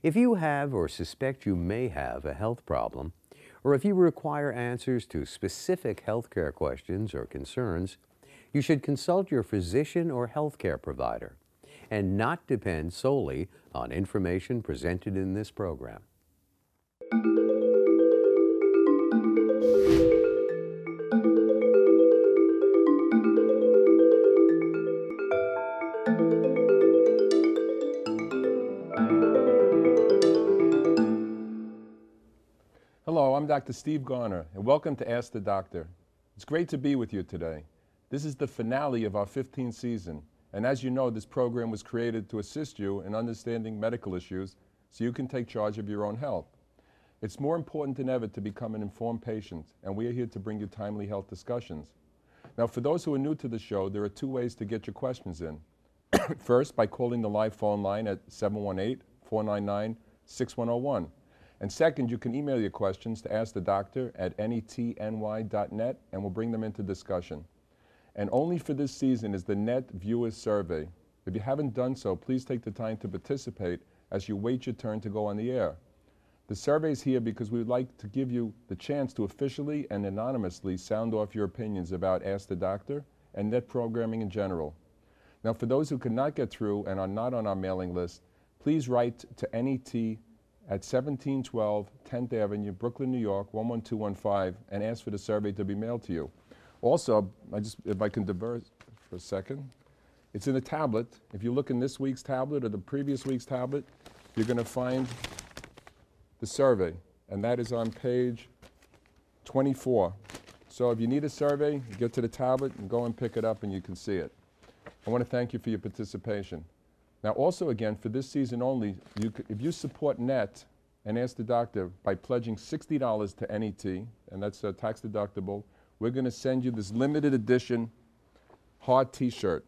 If you have or suspect you may have a health problem, or if you require answers to specific healthcare questions or concerns, you should consult your physician or healthcare provider and not depend solely on information presented in this program. Hello, I'm Dr. Steve Garner, and welcome to Ask the Doctor. It's great to be with you today. This is the finale of our 15th season, and as you know, this program was created to assist you in understanding medical issues so you can take charge of your own health. It's more important than ever to become an informed patient, and we are here to bring you timely health discussions. Now, for those who are new to the show, there are two ways to get your questions in. First, by calling the live phone line at 718-499-6101. And second, you can email your questions to askthedoctor@netny.net, and we'll bring them into discussion. And only for this season is the Net Viewers Survey. If you haven't done so, please take the time to participate as you wait your turn to go on the air. The survey is here because we would like to give you the chance to officially and anonymously sound off your opinions about Ask the Doctor and net programming in general. Now, for those who could not get through and are not on our mailing list, please write to NET at 1712 10th Avenue, Brooklyn, New York, 11215, and ask for the survey to be mailed to you. Also, if I can diverse for a second, it's in a tablet. If you look in this week's tablet or the previous week's tablet, you're going to find the survey, and that is on page 24. So if you need a survey, you get to the tablet and go and pick it up and you can see it. I want to thank you for your participation. Now, also again, for this season only, if you support NET and Ask the Doctor by pledging $60 to NET, and that's tax deductible, we're going to send you this limited edition hard T-shirt.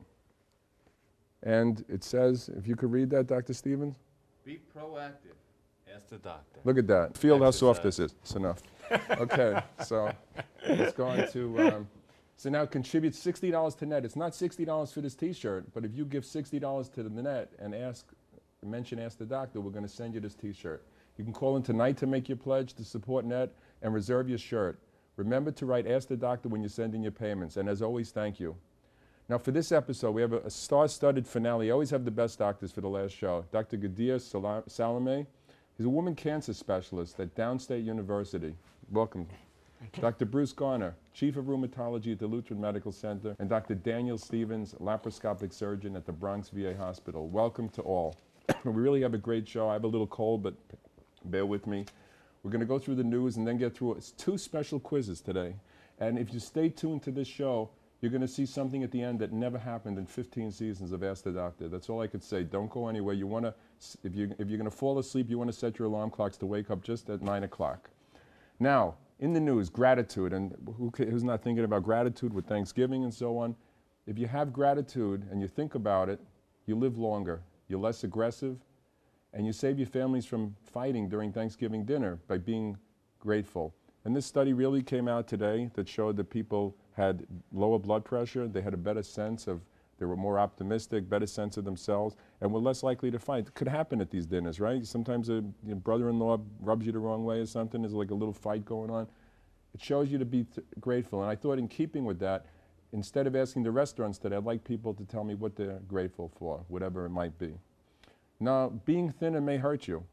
And it says, if you could read that, Dr. Stevens? Be proactive. Ask the doctor. Look at that. Feel how soft this is. It's enough. Okay, so it's going to... So now contribute $60 to NET. It's not $60 for this T-shirt, but if you give $60 to the NET and mention Ask the Doctor, we're going to send you this T-shirt. You can call in tonight to make your pledge to support NET and reserve your shirt. Remember to write Ask the Doctor when you send in your payments, and as always, thank you. Now for this episode, we have a star-studded finale. I always have the best doctors for the last show. Dr. Gadia Salome. He's a woman cancer specialist at Downstate University. Welcome. Dr. Bruce Garner, Chief of Rheumatology at the Lutheran Medical Center, and Dr. Daniel Stevens, Laparoscopic Surgeon at the Bronx VA Hospital. Welcome to all. We really have a great show. I have a little cold, but bear with me. We're going to go through the news and then get through two special quizzes today. And if you stay tuned to this show, you're going to see something at the end that never happened in 15 seasons of Ask the Doctor. That's all I could say. Don't go anywhere. You want to, if you're going to fall asleep, you want to set your alarm clocks to wake up just at 9 o'clock. Now, in the news, gratitude, and who's not thinking about gratitude with Thanksgiving and so on? If you have gratitude and you think about it, you live longer, you're less aggressive, and you save your families from fighting during Thanksgiving dinner by being grateful. And this study really came out today that showed that people had lower blood pressure, they had a better sense of, they were more optimistic, better sense of themselves, and were less likely to fight. It could happen at these dinners, right? Sometimes your brother-in-law rubs you the wrong way or something, there's like a little fight going on. It shows you to be grateful, and I thought in keeping with that, instead of asking the restaurants today, I'd like people to tell me what they're grateful for, whatever it might be. Now, being thinner may hurt you.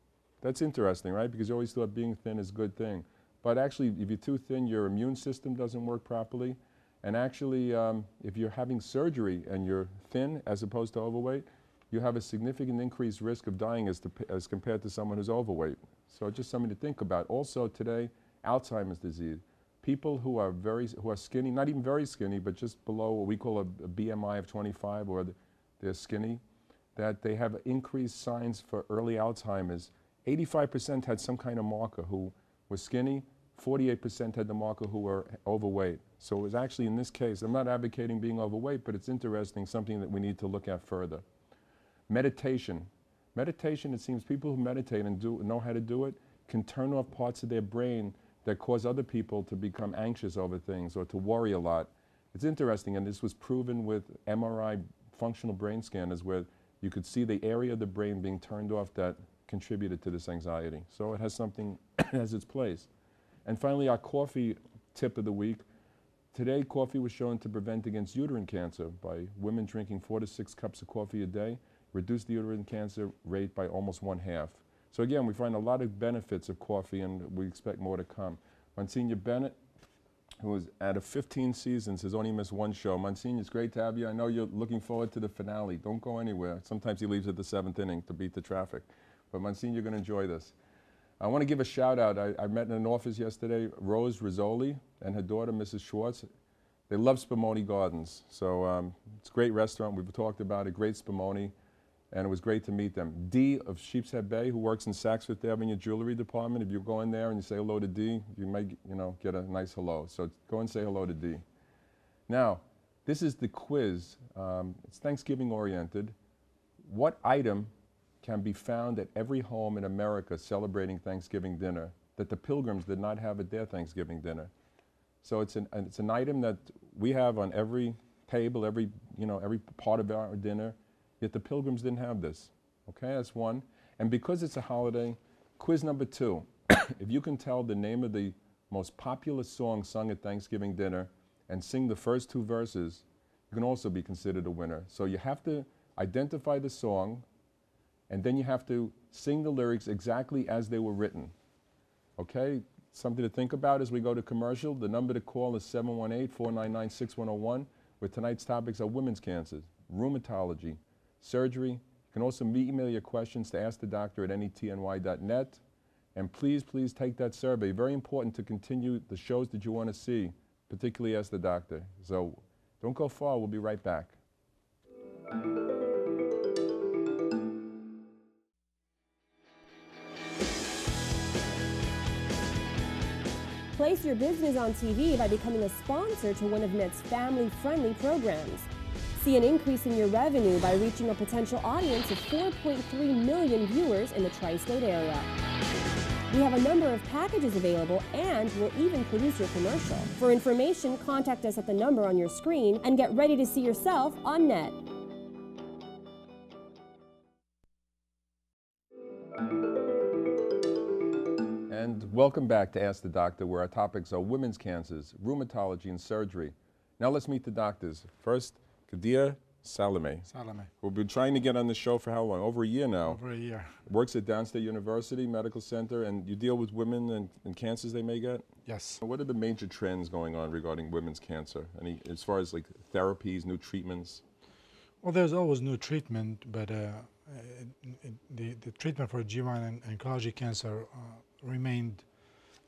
That's interesting, right? Because you always thought being thin is a good thing. But actually, if you're too thin, your immune system doesn't work properly. And actually, if you're having surgery and you're thin as opposed to overweight, you have a significant increased risk of dying as compared to someone who's overweight. So just something to think about. Also today, Alzheimer's disease. People who are skinny, not even very skinny, but just below what we call a BMI of 25, or they're skinny, that they have increased signs for early Alzheimer's. 85% had some kind of marker who were skinny, 48% had the marker who were overweight. So it was actually, in this case, I'm not advocating being overweight, but it's interesting, something that we need to look at further. Meditation. Meditation, it seems people who meditate and know how to do it can turn off parts of their brain that cause other people to become anxious over things or to worry a lot. It's interesting, and this was proven with MRI functional brain scanners where you could see the area of the brain being turned off that contributed to this anxiety. So it has something, it has its place. And finally, our coffee tip of the week. Today, coffee was shown to prevent against uterine cancer by women drinking 4 to 6 cups of coffee a day, reduce the uterine cancer rate by almost 1/2. So again, we find a lot of benefits of coffee, and we expect more to come. Monsignor Bennett, who was out of 15 seasons, has only missed 1 show. Monsignor, it's great to have you. I know you're looking forward to the finale. Don't go anywhere. Sometimes he leaves at the 7th inning to beat the traffic. But Monsignor, you're going to enjoy this. I want to give a shout out. I met in an office yesterday, Rose Rizzoli and her daughter, Mrs. Schwartz. They love Spumoni Gardens. So it's a great restaurant. We've talked about it, great Spumoni. And it was great to meet them. Dee of Sheepshead Bay, who works in Saks Fifth Avenue jewelry department. If you go in there and you say hello to Dee, you might, get a nice hello. So go and say hello to Dee. Now, this is the quiz. It's Thanksgiving oriented. What item can be found at every home in America celebrating Thanksgiving dinner that the Pilgrims did not have at their Thanksgiving dinner? So it's an item that we have on every table, every part of our dinner. Yet the Pilgrims didn't have this. Okay, that's one. And because it's a holiday, quiz number 2. If you can tell the name of the most popular song sung at Thanksgiving dinner and sing the first 2 verses, you can also be considered a winner. So you have to identify the song, and then you have to sing the lyrics exactly as they were written. Okay, something to think about as we go to commercial. The number to call is 718-499-6101, where tonight's topics are women's cancers, rheumatology, surgery. You can also email your questions to askthedoctor@netny.net. And please, please take that survey. Very important to continue the shows that you want to see, particularly Ask the Doctor. So don't go far. We'll be right back. Place your business on TV by becoming a sponsor to one of NET's family-friendly programs. See an increase in your revenue by reaching a potential audience of 4.3 million viewers in the tri-state area. We have a number of packages available and will even produce your commercial. For information, contact us at the number on your screen and get ready to see yourself on NET. And welcome back to Ask the Doctor, where our topics are women's cancers, rheumatology, and surgery. Now let's meet the doctors. First, Kadir Salame. We've been trying to get on the show for how long? Over a year now. Over a year. Works at Downstate University Medical Center, and you deal with women and cancers they may get? Yes. What are the major trends going on regarding women's cancer? As far as like therapies, new treatments? Well, there's always new treatment, but the treatment for GYN and oncology cancer remained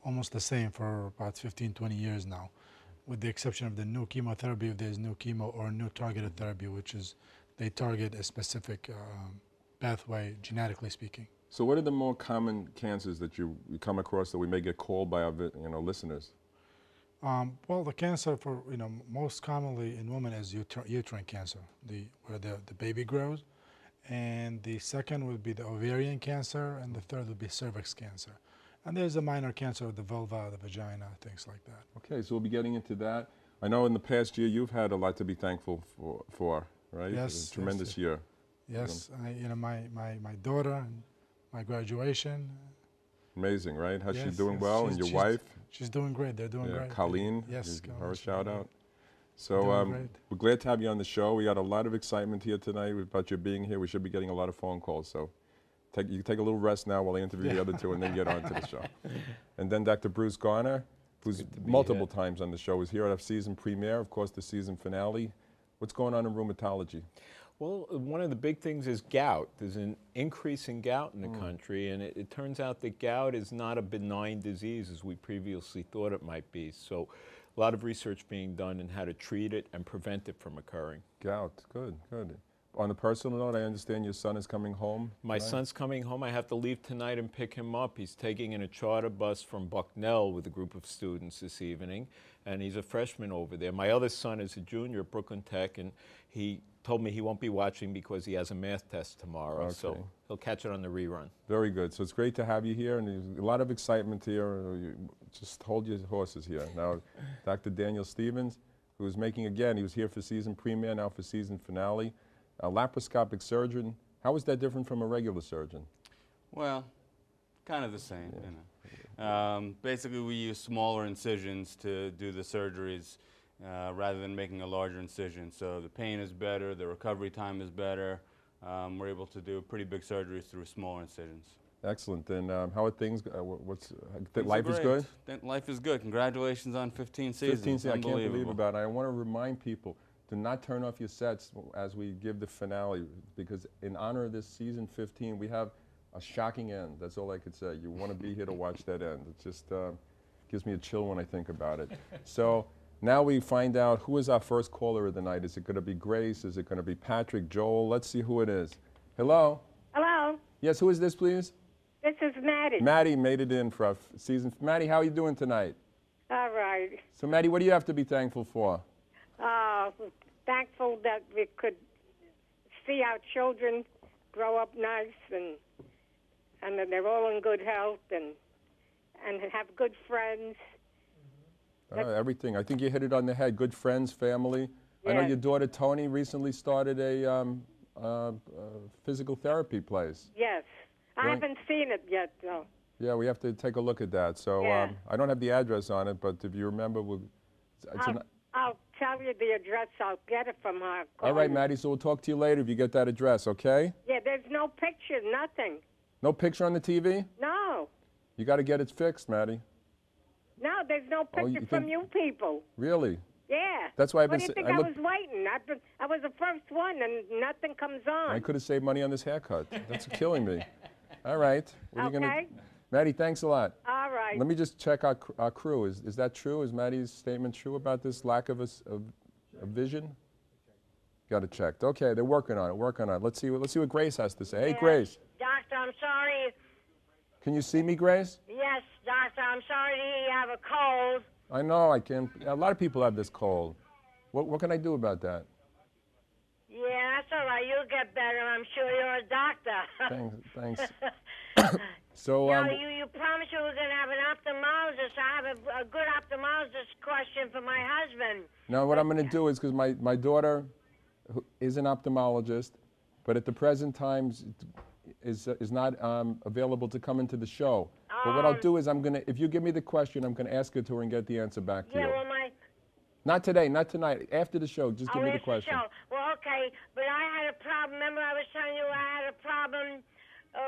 almost the same for about 15, 20 years now, with the exception of the new chemotherapy, if there's new chemo, or new targeted therapy, which is they target a specific pathway, genetically speaking. So what are the more common cancers that you come across that we may get called by our listeners? Well, the cancer for most commonly in women is uterine cancer, where the baby grows, and the second would be the ovarian cancer, and the third would be cervix cancer. And there's a minor cancer of the vulva, the vagina, things like that. Okay, so we'll be getting into that. I know in the past year you've had a lot to be thankful for, right? Yes. A tremendous year. Yes, my daughter, and my graduation. Amazing, right? How's she Yes, doing yes, well? And your wife? She's doing great. They're doing great. Colleen? Yes. Her shout out. So we're glad to have you on the show. We got a lot of excitement here tonight about you being here. We should be getting a lot of phone calls. So you can take a little rest now while I interview the other two and then get on to the show. And then Dr. Bruce Garner, who's multiple times on the show, was here at our season premiere, of course, the season finale. What's going on in rheumatology? Well, one of the big things is gout. There's an increase in gout in the country, and it turns out that gout is not a benign disease as we previously thought it might be. So a lot of research being done in how to treat it and prevent it from occurring. Gout, good. On a personal note, I understand your son is coming home. My son's coming home. I have to leave tonight and pick him up. He's taking in a charter bus from Bucknell with a group of students this evening, and he's a freshman over there. My other son is a junior at Brooklyn Tech, and he told me he won't be watching because he has a math test tomorrow, so he'll catch it on the rerun. Very good. So it's great to have you here, and there's a lot of excitement here. Just hold your horses here. Now, Dr. Daniel Stevens, who is making, again, he was here for season premiere, now for season finale. A laparoscopic surgeon. How is that different from a regular surgeon? Well, kind of the same, you know. Basically, we use smaller incisions to do the surgeries rather than making a larger incision. So the pain is better, the recovery time is better. We're able to do pretty big surgeries through smaller incisions. Excellent. And how are things? Things Life are is great. good? Life is good. Congratulations on 15 seasons. 15 seasons. I can't believe Unbelievable. about it. I want to remind people to not turn off your sets as we give the finale, because in honor of this season 15, we have a shocking end. That's all I could say. You want to be here to watch that end. It just gives me a chill when I think about it. So now we find out who is our first caller of the night. Is it going to be Grace? Is it going to be Patrick, Joel? Let's see who it is. Hello? Hello, Yes, who is this, please? this is Maddie. Maddie made it in for our season. Maddie, how are you doing tonight? All right. So, Maddie, what do you have to be thankful for? Thankful that we could see our children grow up nice and that they're all in good health and have good friends. Everything. I think you hit it on the head. Good friends, family. I know Yes. your daughter Tony recently started a physical therapy place. Yes. I Right. haven't seen it yet, though. Yeah, we have to take a look at that. So Yeah. I don't have the address on it, but if you remember, I'll tell you the address. I'll get it from her. all right, Maddie. So we'll talk to you later if you get that address. Okay? Yeah, there's no picture, nothing. No picture on the TV. No. You got to get it fixed, Maddie. No, there's no Oh, you picture from think- you people. Really? Yeah. That's why I've What been. do you think I I look- was waiting? I was the first one, and nothing comes on. I could have saved money on this haircut. That's killing me. All right. What are you Okay. Maddie, thanks a lot. All right. Let me just check our crew. Is that true? Is Maddie's statement true about this lack of a vision? Got it checked. Okay, they're working on it. Let's see what Grace has to say. Hey, Grace. Doctor, I'm sorry. Can you see me, Grace? Yes, doctor, I'm sorry to hear you have a cold. I know. I can. A lot of people have this cold. What can I do about that? Yeah, that's all right. You'll get better. I'm sure you're a doctor. Thanks. So. Now, you promised you were going to have an ophthalmologist. I have a good ophthalmologist question for my husband. Now, what I'm going to do is, because my daughter is an ophthalmologist, but at the present time is not available to come into the show. But what I'll do is if you give me the question, I'm going to ask it to her and get the answer back to you. Yeah, well, Not today, not tonight. After the show, just give me the after question. show. Well, okay, but I had a problem. Remember I was telling you I had a problem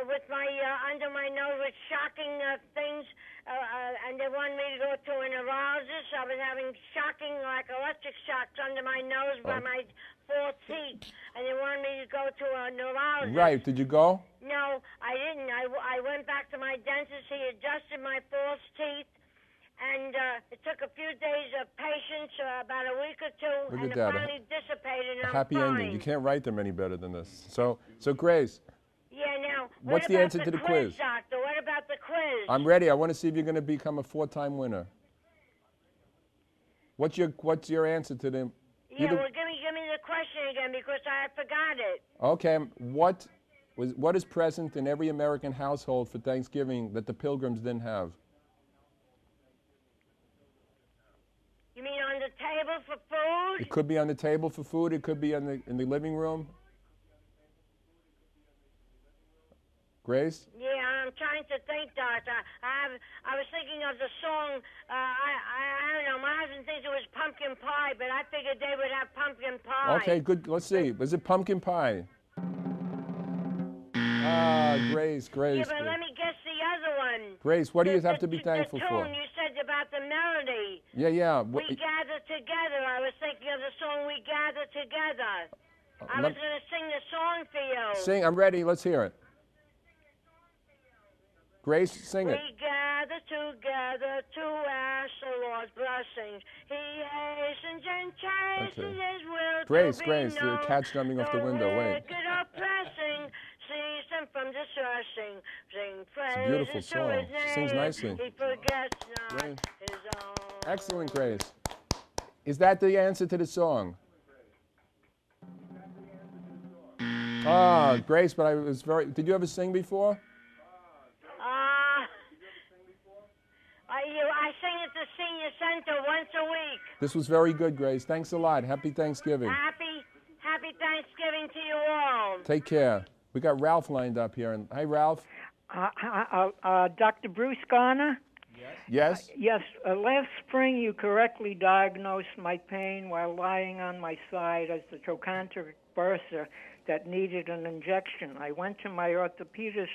with my, under my nose with shocking things, and they wanted me to go to a neurologist. I was having shocking, like electric shocks under my nose by my false teeth, and they wanted me to go to a neurologist. Right, did you go? No, I didn't. I went back to my dentist. He adjusted my false teeth, and it took a few days of patience, about a week or two, Look and at it that. finally dissipated, and I'm Happy fine. ending. You can't write them any better than this. So Grace, Yeah, now, What's what the about answer to the quiz? Doctor? What about the quiz? I'm ready. I want to see if you're going to become a 4-time winner. What's your answer to them? Yeah, well, give me the question again because I forgot it. Okay, what is present in every American household for Thanksgiving that the Pilgrims didn't have? You mean on the table for food? It could be on the table for food. It could be in the living room. Grace? Yeah, I'm trying to think, Doctor. I was thinking of the song. I don't know. My husband thinks it was pumpkin pie, but I figured they would have pumpkin pie. Okay, good. Let's see. Was it pumpkin pie? Ah, Grace. Yeah, but let me guess the other one. Grace, what do you have to be thankful the for? tune you said about the melody. Yeah. We gather together. I was thinking of the song We Gather Together. I was going to sing the song for you. Sing. I'm ready. Let's hear it. Grace, sing it. We gather together to ask the Lord's blessings. He hastens and chastens His will Grace, to be Grace, the known. cat's jumping off the window. Wait. Wicked oppressing, cease them from distressing. Sing It's a praises beautiful to song. His She sings name. nicely. He forgets not Grace. His own. Excellent, Grace. Is that the answer to the song? Ah, Grace, but I was very. Did you ever sing before? I sing at the senior center once a week. This was very good, Grace. Thanks a lot. Happy Thanksgiving. Happy Thanksgiving to you all. Take care. We got Ralph lined up here. And hi, Ralph. Dr. Bruce Garner? Yes? Yes, last spring you correctly diagnosed my pain while lying on my side as the trochanteric bursa that needed an injection. I went to my orthopedist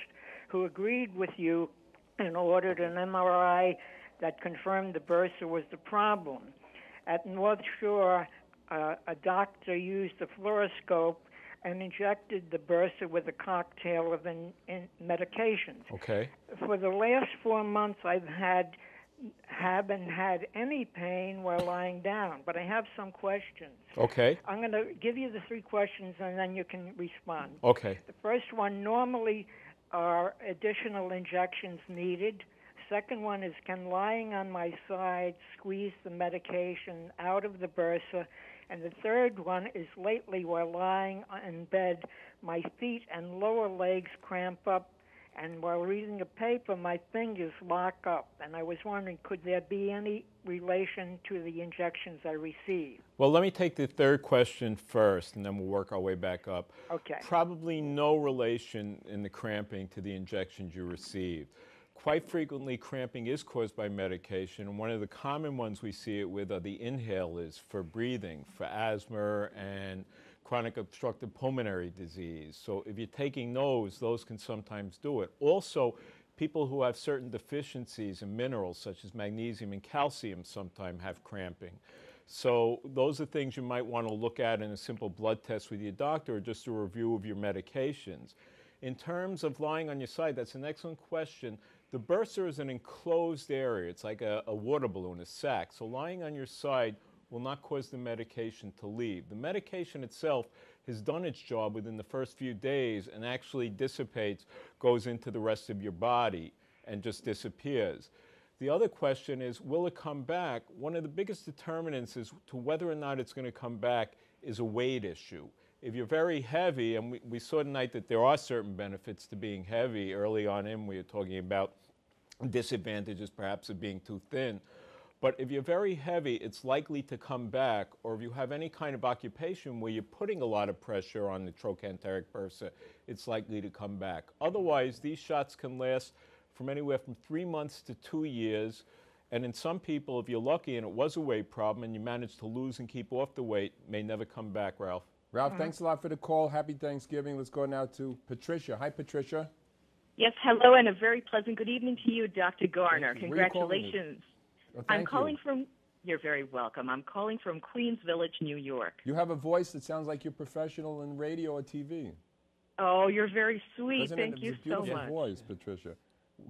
who agreed with you and ordered an MRI that confirmed the bursa was the problem. At North Shore, a doctor used a fluoroscope and injected the bursa with a cocktail of medications. Okay. For the last 4 months, haven't had any pain while lying down, but I have some questions. Okay. I'm going to give you the 3 questions, and then you can respond. Okay. The first one, normally are additional injections needed? Second one is, can lying on my side squeeze the medication out of the bursa? And the third one is, lately while lying in bed, my feet and lower legs cramp up, and while reading a paper, my fingers lock up. And I was wondering, could there be any relation to the injections I receive? Well, let me take the third question first, and then we'll work our way back up. Okay. Probably no relation in the cramping to the injections you received. Quite frequently, cramping is caused by medication, and one of the common ones we see it with are the inhalers for breathing, for asthma and chronic obstructive pulmonary disease. So if you're taking those can sometimes do it. Also, people who have certain deficiencies in minerals, such as magnesium and calcium, sometimes have cramping. So those are things you might want to look at in a simple blood test with your doctor, or just a review of your medications. In terms of lying on your side, that's an excellent question. The bursa is an enclosed area. It's like a water balloon, a sac. So lying on your side will not cause the medication to leave. The medication itself has done its job within the first few days and actually dissipates, goes into the rest of your body, and just disappears. The other question is, will it come back? One of the biggest determinants as to whether or not it's going to come back is a weight issue. If you're very heavy, and we saw tonight that there are certain benefits to being heavy. Early on in, we were talking about disadvantages perhaps of being too thin. But if you're very heavy, it's likely to come back, or if you have any kind of occupation where you're putting a lot of pressure on the trochanteric bursa, it's likely to come back. Otherwise, these shots can last from anywhere from 3 months to 2 years. And in some people, if you're lucky and it was a weight problem and you manage to lose and keep off the weight, may never come back, Ralph. Ralph, thanks a lot for the call. Happy Thanksgiving. Let's go now to Patricia. Hi, Patricia. Yes, hello, and a very pleasant good evening to you, Dr. Garner. Thank you. Where are you calling Congratulations. Oh, I'm calling from, you're very welcome. I'm calling from Queens Village, New York. You have a voice that sounds like you're professional in radio or TV. Oh, you're very sweet. Doesn't Thank it? you It's a beautiful so much. voice, Patricia.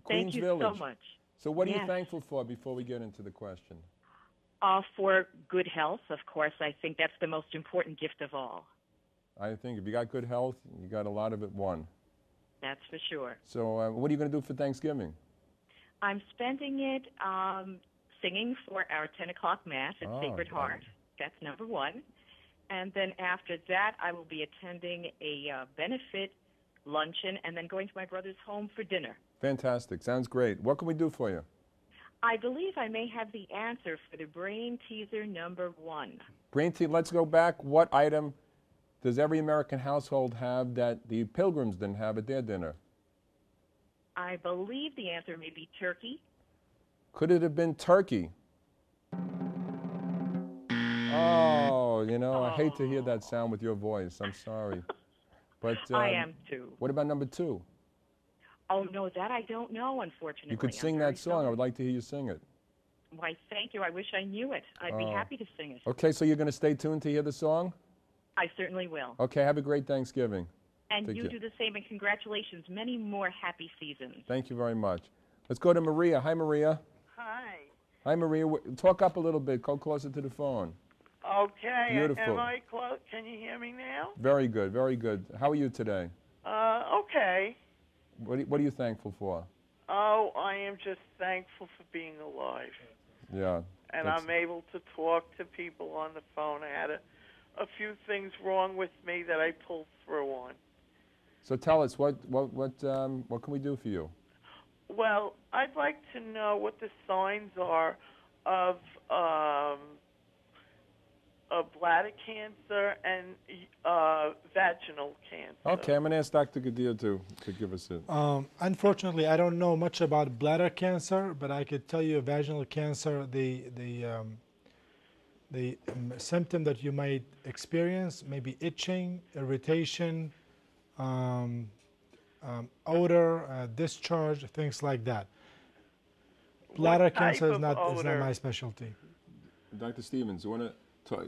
Thank you Village. so much. So what are you Yes. thankful for before we get into the question? For good health, of course. I think that's the most important gift of all. I think if you got good health, you got a lot of it won. That's for sure. So what are you going to do for Thanksgiving? I'm spending it singing for our 10 o'clock Mass at Sacred Heart. That's number one. And then after that, I will be attending a benefit luncheon and then going to my brother's home for dinner. Fantastic. Sounds great. What can we do for you? I believe I may have the answer for the brain teaser number 1. Brain teaser, let's go back. What item does every American household have that the Pilgrims didn't have at their dinner? I believe the answer may be turkey. Could it have been turkey? Oh, you know, I hate to hear that sound with your voice. I'm sorry. But I am too. What about number 2? Oh, no, that I don't know, unfortunately. You could sing that song. I would like to hear you sing it. Why, thank you. I wish I knew it. I'd be happy to sing it. Okay, so you're going to stay tuned to hear the song? I certainly will. Okay, have a great Thanksgiving. And you do the same, and congratulations. Many more happy seasons. Thank you very much. Let's go to Maria. Hi, Maria. Hi. Hi, Maria. Talk up a little bit. Go closer to the phone. Okay. Beautiful. Am I close? Can you hear me now? Very good, very good. How are you today? Okay. What are you thankful for? Oh, I am just thankful for being alive. Yeah. And I'm able to talk to people on the phone. I had a few things wrong with me that I pulled through on. So tell us, what can we do for you? Well, I'd like to know what the signs are of bladder cancer and vaginal cancer. Okay, I'm going to ask Dr. Gadil to give us it. Unfortunately, I don't know much about bladder cancer, but I could tell you vaginal cancer, the symptom that you might experience may be itching, irritation, odor, discharge, things like that. Bladder cancer is not my specialty. Dr. Stevens,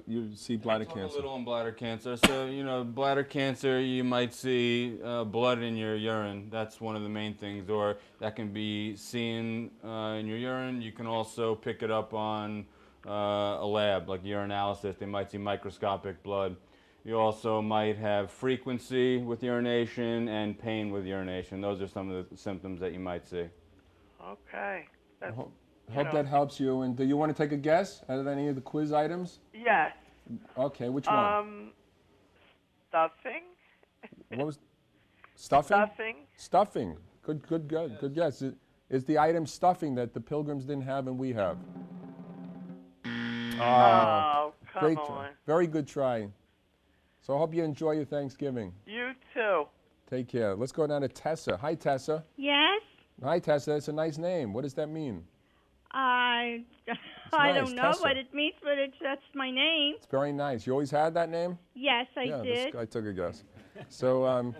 you see bladder cancer? A little on bladder cancer. So, bladder cancer, you might see blood in your urine. That's one of the main things. Or that can be seen in your urine. You can also pick it up on a lab, like urinalysis. They might see microscopic blood. You also might have frequency with urination and pain with urination. Those are some of the symptoms that you might see. Okay. I hope that helps you. And do you want to take a guess out of any of the quiz items? Yes. Okay, which one? Stuffing. What was stuffing? Stuffing. Stuffing. Good guess. Is the item stuffing that the pilgrims didn't have and we have? Oh, come great on. Try. Very good try. So I hope you enjoy your Thanksgiving. You too. Take care. Let's go down to Tessa. Hi, Tessa. Yes. Hi, Tessa. It's a nice name. What does that mean? I nice, don't know Tessa. what it means, but that's my name. It's very nice. You always had that name? Yes, I yeah, did. I took a guess. So,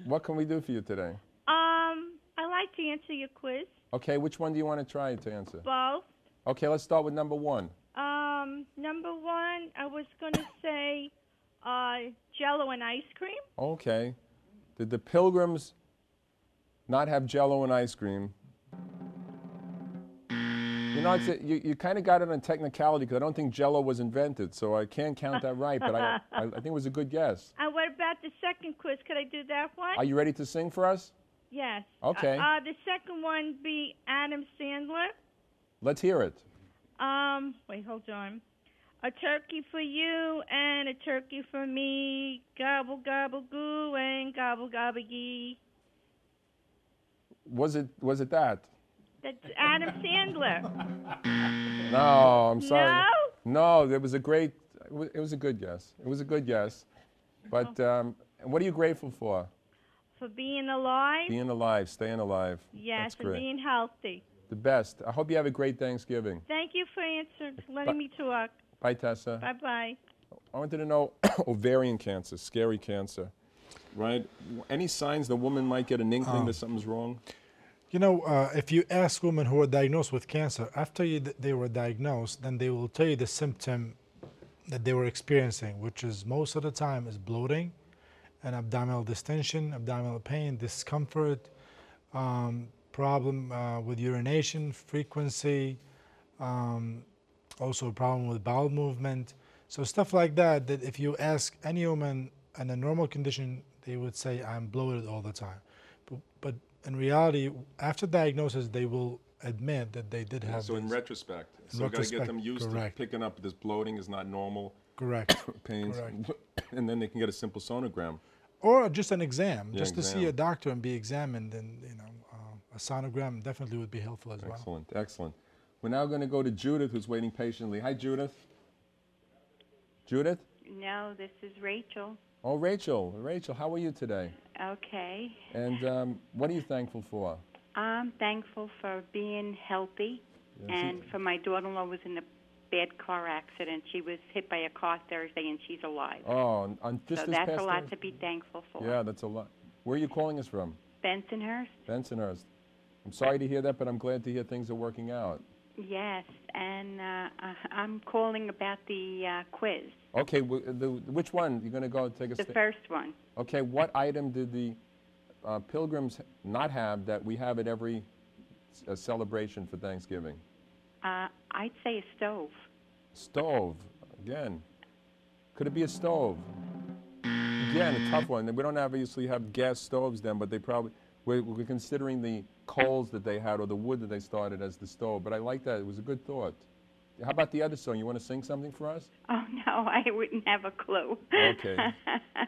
what can we do for you today? I like to answer your quiz. Okay, which one do you want to try to answer? Both. Okay, let's start with number one. Number one, I was going to say Jell-O and ice cream. Okay. Did the pilgrims not have Jell-O and ice cream? You know, you kind of got it on technicality because I don't think Jell-O was invented, so I can't count that right, but I think it was a good guess. And what about the second quiz? Could I do that one? Are you ready to sing for us? Yes. Okay. The second one be Adam Sandler. Let's hear it. Wait, hold on. A turkey for you and a turkey for me. Gobble, gobble, goo and gobble, gobble, gee. Was it that? That's Adam Sandler. No, I'm sorry. No? No, it was a good guess. It was a good guess. But what are you grateful for? For being alive. Being alive, staying alive. Yes, That's great. and being healthy. The best. I hope you have a great Thanksgiving. Thank you for letting me talk. Bye, Tessa. Bye-bye. I wanted to know ovarian cancer, scary cancer, right? Any signs the woman might get an inkling that something's wrong? You know, if you ask women who are diagnosed with cancer, after they were diagnosed, then they will tell you the symptom that they were experiencing, which is most of the time is bloating and abdominal distension, abdominal pain, discomfort, problem with urination frequency, also a problem with bowel movement. So stuff like that, that if you ask any woman in a normal condition, they would say, I'm bloated all the time. But in reality, after diagnosis, they will admit that they did have So in retrospect, so we've got to get them used to picking up this bloating is not normal. Correct. Pains. Correct. And then they can get a simple sonogram. Or just an exam, Yeah, just to see a doctor and be examined, and a sonogram definitely would be helpful as well. Excellent, excellent. We're now going to go to Judith, who's waiting patiently. Hi, Judith. Judith? No, this is Rachel. Oh, Rachel. Rachel, how are you today? Okay. And what are you thankful for? I'm thankful for being healthy, and for my daughter-in-law was in a bad car accident. She was hit by a car Thursday, and she's alive. Oh, on just so this that's past a lot Thursday? to be thankful for. Yeah, that's a lot. Where are you calling us from? Bensonhurst? Bensonhurst. I'm sorry to hear that, but I'm glad to hear things are working out. Yes, and I'm calling about the quiz. Okay, which one? You're going to go take a The first one. Okay, what item did the pilgrims not have that we have at every celebration for Thanksgiving? I'd say a stove. Stove, again. Could it be a stove? Again, a tough one. We don't obviously have gas stoves then, but they probably, we're considering the coals that they had or the wood that they started as the stove. But I like that. It was a good thought. How about the other song? You want to sing something for us? Oh, no, I wouldn't have a clue. Okay.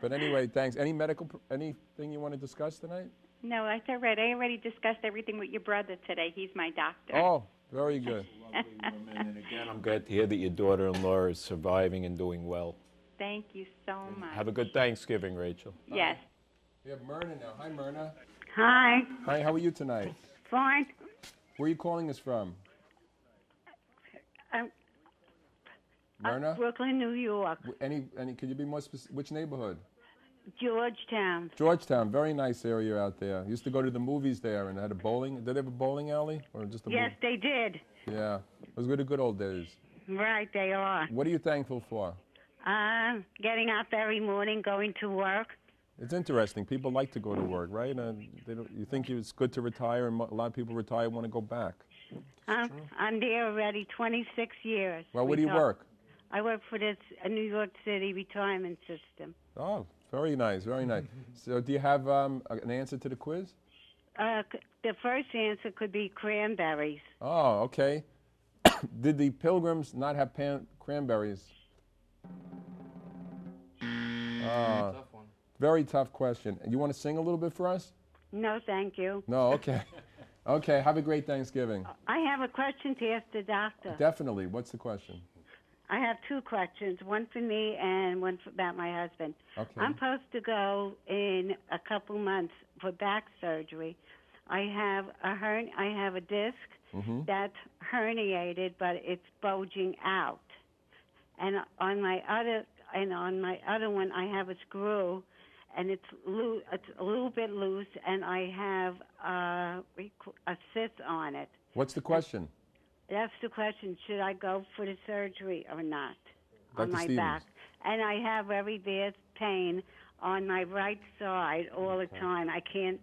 But anyway, thanks. Anything you want to discuss tonight? No, that's all right. I already discussed everything with your brother today. He's my doctor. Oh, very good. And again, I'm glad to hear that your daughter-in-law is surviving and doing well. Thank you so much. Have a good Thanksgiving, Rachel. Yes. We have Myrna now. Hi, Myrna. Hi. Hi, how are you tonight? Fine. Where are you calling us from? Myrna? Brooklyn, New York. Could you be more specific? Which neighborhood? Georgetown. Georgetown, very nice area out there. Used to go to the movies there and had a bowling. Did they have a bowling alley or just a Yes, they did. Yeah, those were the good old days. Right, they are. What are you thankful for? Getting up every morning, going to work. It's interesting. People like to go to work, right? You think it's good to retire, and a lot of people retire and want to go back. I'm there already 26 years. Well, where do you work? I work for this New York City retirement system. Oh, very nice, very nice. So do you have an answer to the quiz? The first answer could be cranberries. Oh, okay. Did the Pilgrims not have cranberries? Tough one. Very tough question. You want to sing a little bit for us? No, thank you. No, okay. Okay, have a great Thanksgiving. I have a question to ask the doctor. Definitely. What's the question? I have two questions, one for me and one about my husband. Okay. I'm supposed to go in a couple months for back surgery. I have a disc that's herniated, but it's bulging out. And on my other one, I have a screw, and it's a little bit loose, and I have a cyst on it. What's the question? That's the question. Should I go for the surgery or not Dr. on my Stevens. back? And I have very bad pain on my right side all the time. I can't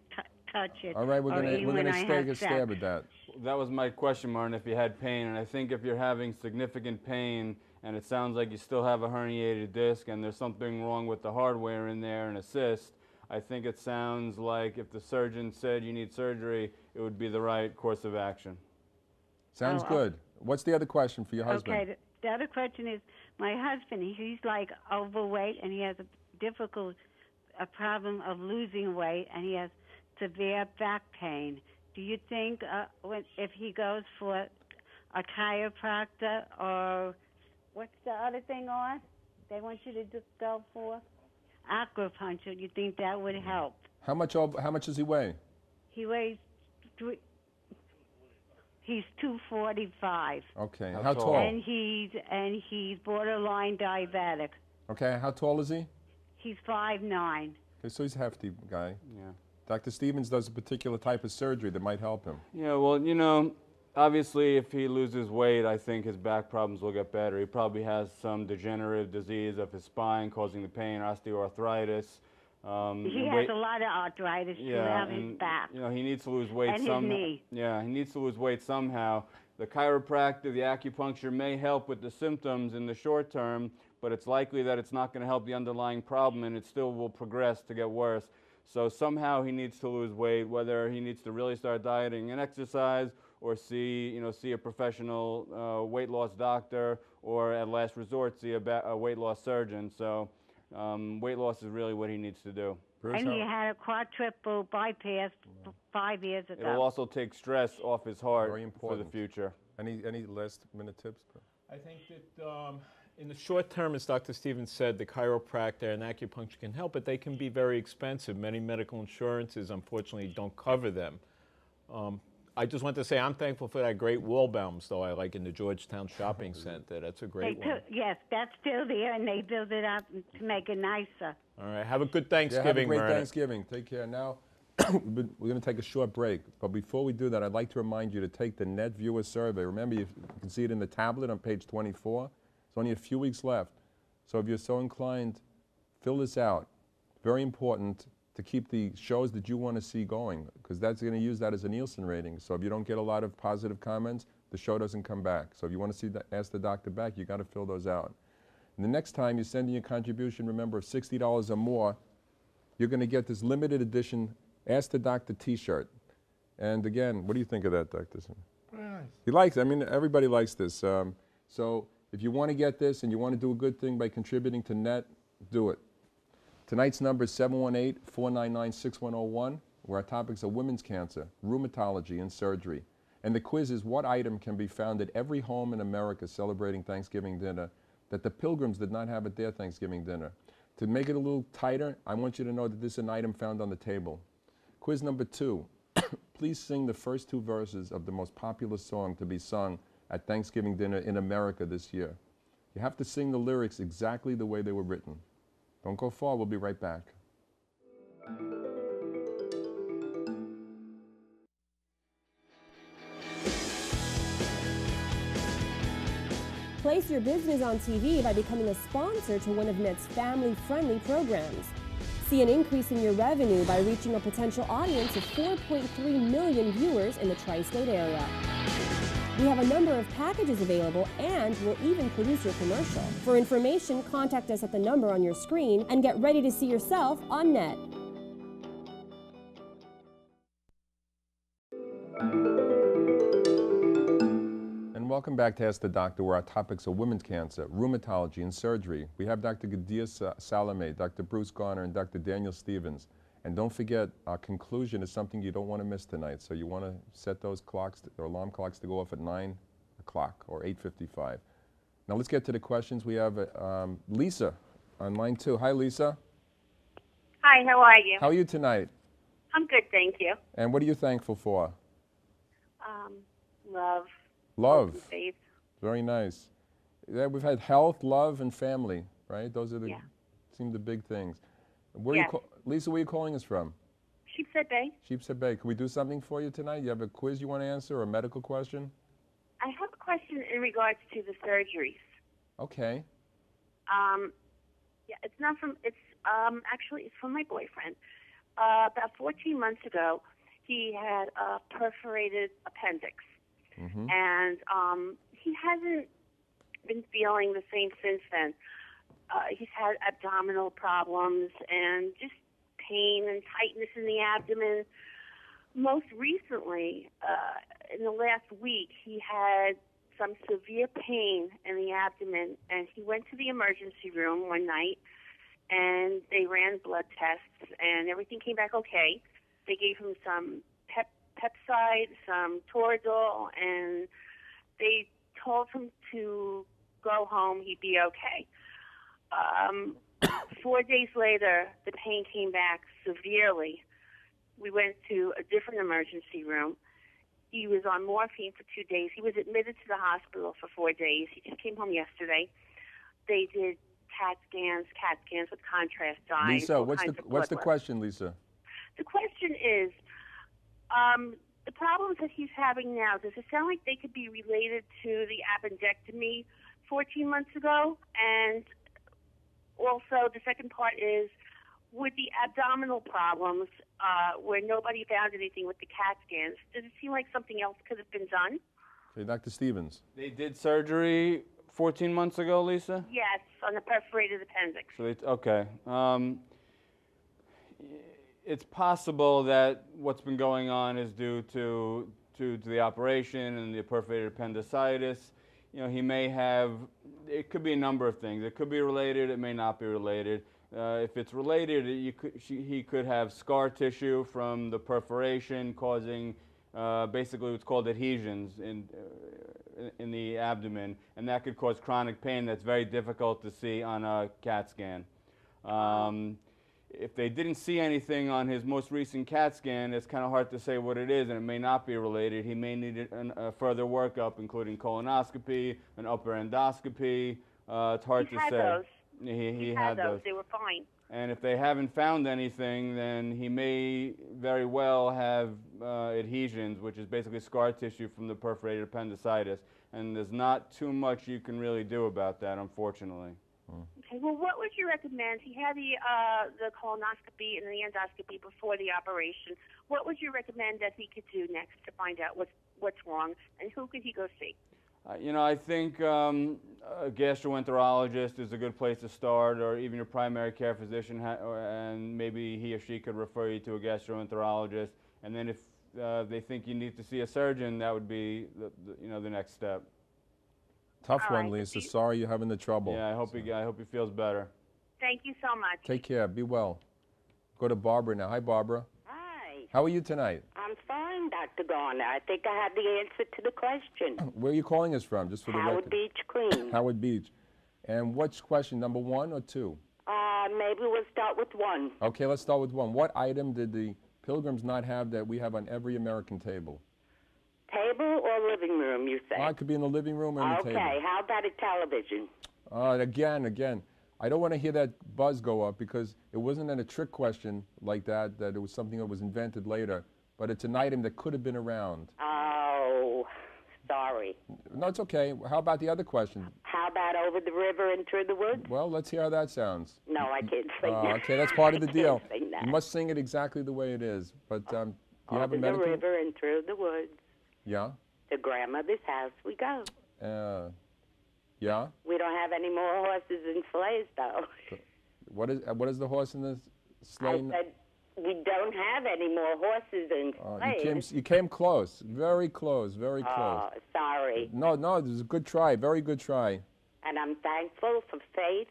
touch it. All right, we're gonna take a stab at that. That was my question, Martin, if you had pain. And I think if you're having significant pain and it sounds like you still have a herniated disc and there's something wrong with the hardware in there and a cyst, I think it sounds like if the surgeon said you need surgery, it would be the right course of action. Sounds good. What's the other question for your husband? Okay, the other question is, my husband, he's like overweight and he has a problem of losing weight and he has severe back pain. Do you think if he goes for a chiropractor or what's the other thing on? They want you to go for acupuncture. You think that would help? How much does he weigh? He weighs he's 245. Okay. How tall? And he's borderline diabetic. Okay. How tall is he? He's 5'9". Okay, so he's a hefty guy. Yeah. Dr. Stevens does a particular type of surgery that might help him. Yeah, well, you know, obviously if he loses weight, I think his back problems will get better. He probably has some degenerative disease of his spine causing the pain, osteoarthritis. He has a lot of arthritis throughout his back. You know, he needs to lose weight and his knee. Yeah, he needs to lose weight somehow. The chiropractor, the acupuncture may help with the symptoms in the short term, but it's likely that it's not going to help the underlying problem and it still will progress to get worse. So somehow he needs to lose weight, whether he needs to really start dieting and exercise or see a professional weight loss doctor or at last resort see a weight loss surgeon. So weight loss is really what he needs to do. And he had a quadruple bypass 5 years ago. It'll also take stress off his heart Very important. for the future. Any last minute tips? I think that in the short term, as Dr. Stevens said, the chiropractor and acupuncture can help, but they can be very expensive. Many medical insurances, unfortunately, don't cover them. I just want to say I'm thankful for that great wall bounce, though, I like in the Georgetown Shopping Center. That's a great one. Yes, that's still there, and they built it up to make it nicer. All right, have a good Thanksgiving, have a great Myrna. Thanksgiving. Take care. Now, we're going to take a short break, but before we do that, I'd like to remind you to take the Net Viewer Survey. Remember, you can see it in the tablet on page 24. It's only a few weeks left. So if you're so inclined, fill this out. Very important to keep the shows that you want to see going, because that's going to use that as a Nielsen rating. So if you don't get a lot of positive comments, the show doesn't come back. So if you want to see Ask the Doctor back, you got to fill those out. And the next time you send in your contribution, remember, of $60 or more, you're going to get this limited edition Ask the Doctor T-shirt. And again, what do you think of that, Dr. Sim? Very nice. He likes it. I mean, everybody likes this. So if you want to get this and you want to do a good thing by contributing to NET, do it. Tonight's number is 718-499-6101, where our topics are women's cancer, rheumatology, and surgery. And the quiz is, what item can be found at every home in America celebrating Thanksgiving dinner that the Pilgrims did not have at their Thanksgiving dinner? To make it a little tighter, I want you to know that this is an item found on the table. Quiz number 2. Please sing the first 2 verses of the most popular song to be sung at Thanksgiving dinner in America this year. You have to sing the lyrics exactly the way they were written. Don't go far, we'll be right back. Place your business on TV by becoming a sponsor to one of NET's family-friendly programs. See an increase in your revenue by reaching a potential audience of 4.3 million viewers in the tri-state area. We have a number of packages available and will even produce your commercial. For information, contact us at the number on your screen and get ready to see yourself on NET. And welcome back to Ask the Doctor, where our topics are women's cancer, rheumatology, and surgery. We have Dr. Gadir Salome, Dr. Bruce Garner, and Dr. Daniel Stevens. And don't forget, our conclusion is something you don't want to miss tonight. So you want to set those clocks, or alarm clocks, to go off at 9 o'clock or 8:55. Now let's get to the questions. We have Lisa on line 2. Hi, Lisa. Hi, how are you? How are you tonight? I'm good, thank you. And what are you thankful for? Love. Love. And faith. Very nice. Yeah, we've had health, love, and family, right? Those are the seem the big things. Where are you Lisa, where are you calling us from? Sheepshead Bay. Sheepshead Bay. Can we do something for you tonight? You have a quiz you want to answer or a medical question? I have a question in regards to the surgeries. Okay. Yeah, it's not from. It's actually it's from my boyfriend. About 14 months ago, he had a perforated appendix. Mm-hmm. And he hasn't been feeling the same since then. He's had abdominal problems and just pain and tightness in the abdomen. Most recently, in the last week, he had some severe pain in the abdomen, and he went to the emergency room one night, and they ran blood tests, and everything came back okay. They gave him some Pepside, some Toradol, and they told him to go home, he'd be okay. 4 days later, the pain came back severely. We went to a different emergency room. He was on morphine for 2 days. He was admitted to the hospital for 4 days. He just came home yesterday. They did CAT scans with contrast dyes. Lisa, what's the question, Lisa? The question is, the problems that he's having now, does it sound like they could be related to the appendectomy 14 months ago? And also, the second part is, with the abdominal problems, where nobody found anything with the CAT scans, does it seem like something else could have been done? Okay, Dr. Stevens. They did surgery 14 months ago, Lisa? Yes, on the perforated appendix. So okay. It's possible that what's been going on is due to the operation and the perforated appendicitis. You know, he may have, it could be a number of things. It could be related, it may not be related. If it's related, he could have scar tissue from the perforation causing basically what's called adhesions in the abdomen, and that could cause chronic pain that's very difficult to see on a CAT scan. If they didn't see anything on his most recent CAT scan, it's kind of hard to say what it is, and it may not be related. He may need a further workup, including colonoscopy, an upper endoscopy. It's hard to say. Those. He had those. They were fine. And if they haven't found anything, then he may very well have adhesions, which is basically scar tissue from the perforated appendicitis. And there's not too much you can really do about that, unfortunately. Okay, well, what would you recommend? He had the colonoscopy and the endoscopy before the operation. What would you recommend that he could do next to find out what's wrong, and who could he go see? You know, I think a gastroenterologist is a good place to start, or even your primary care physician, and maybe he or she could refer you to a gastroenterologist. And then if they think you need to see a surgeon, that would be the next step. Tough one, Lisa. Sorry you're having the trouble. Yeah, I hope he feels better. Thank you so much. Take care. Be well. Go to Barbara now. Hi, Barbara. Hi. How are you tonight? I'm fine. on, Dr. Garner. I think I had the answer to the question. Where are you calling us from, just for the Howard record? Beach, Queens. Howard Beach. And what's question, number 1 or 2? Maybe we'll start with 1. Okay, let's start with 1. What item did the Pilgrims not have that we have on every American table? Table or living room, you say? It could be in the living room or on the table. Okay, how about a television? Again, I don't want to hear that buzz go up because it wasn't a trick question like that, that it was something that was invented later, but it's an item that could have been around. Oh, sorry. No, it's okay. How about the other question? How about over the river and through the woods? Well, let's hear how that sounds. No, I can't sing that. Okay, that's part of the deal. I can't sing that. You must sing it exactly the way it is. But do you have a Over the medical? river and through the woods. Yeah. To grandmother's house we go. Yeah. We don't have any more horses and sleighs, though. What is the horse in the sleigh? I said we don't have any more horses and sleighs. You came close. Very close. Very close. Oh, sorry. No, this is a good try. Very good try. And I'm thankful for faith,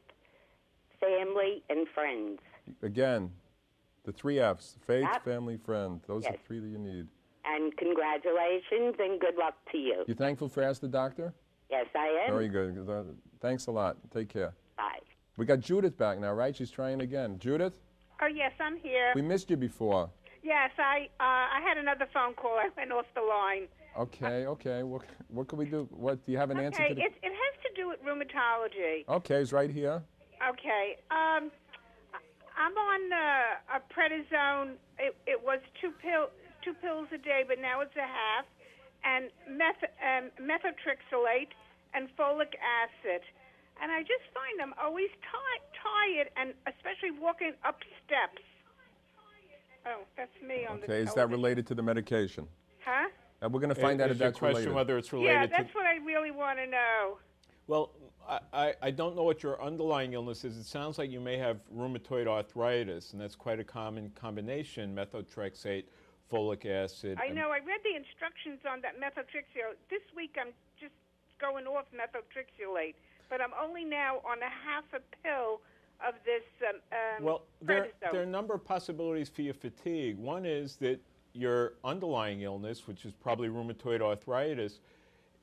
family, and friends. Again, the 3 F's: faith, Yep. family, friend. Those are Yes. the 3 that you need. And congratulations and good luck to you. You thankful for Ask the Doctor? Yes, I am. Very good. Thanks a lot. Take care. Bye. We got Judith back now, right? She's trying again. Judith, Oh, yes, I'm here. we missed you before. Yes, I had another phone call. I went off the line. Okay. What can we do? What do you have an answer Okay, to? it has to do with rheumatology. Okay, it's right here. Okay. I'm on a prednisone. It was two pills a day, but now it's a half, and methotrexate and folic acid. And I just find I'm always tired, and especially walking up steps. Oh, that's me on the Okay, is that television. related to the medication? Huh? We're going to find out if Is your that's question related. whether it's related Yeah, to... that's what I really want to know. Well, I don't know what your underlying illness is. It sounds like you may have rheumatoid arthritis, and that's quite a common combination, methotrexate, folic acid. I know. I read the instructions on that methotrexate. This week I'm just going off methotrexate, but I'm only now on a half a pill of this Well, there prednisone. are a number of possibilities for your fatigue. One is that your underlying illness, which is probably rheumatoid arthritis,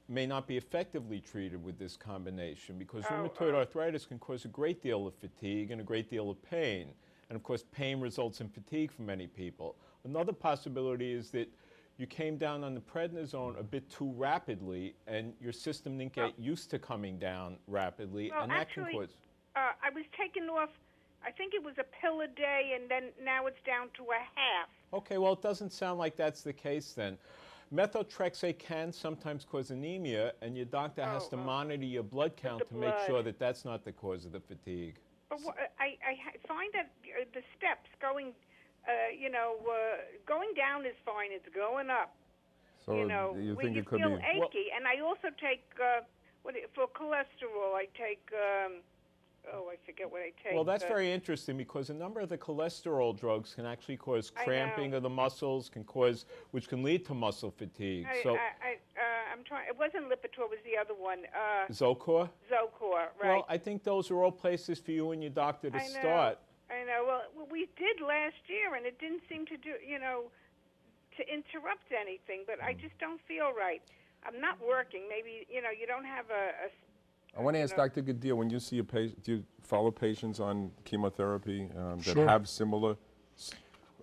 may not be effectively treated with this combination because rheumatoid arthritis can cause a great deal of fatigue and a great deal of pain. And of course, pain results in fatigue for many people. Another possibility is that you came down on the prednisone a bit too rapidly and your system didn't get used to coming down rapidly, Well, and that actually, can cause... I was taking off, I think it was a pill a day, and then now it's down to a half. Okay, well, it doesn't sound like that's the case then. Methotrexate can sometimes cause anemia, and your doctor has to monitor your blood count to make blood. sure that that's not the cause of the fatigue. But I find that the steps going, going down is fine. It's going up. So you think it could feel be? achy, and I also take for cholesterol. I take I forget what I take. Well, that's very interesting because a number of the cholesterol drugs can actually cause cramping of the muscles, which can lead to muscle fatigue. I'm trying. It wasn't Lipitor. It was the other one. Zocor? Zocor, right? Well, I think those are all places for you and your doctor to start. I know. Well, we did last year, and it didn't seem to do, to interrupt anything. But I just don't feel right. I'm not working. Maybe you don't have a I want to ask Dr. Goodyear, when you see a patient, do you follow patients on chemotherapy that Sure. have similar?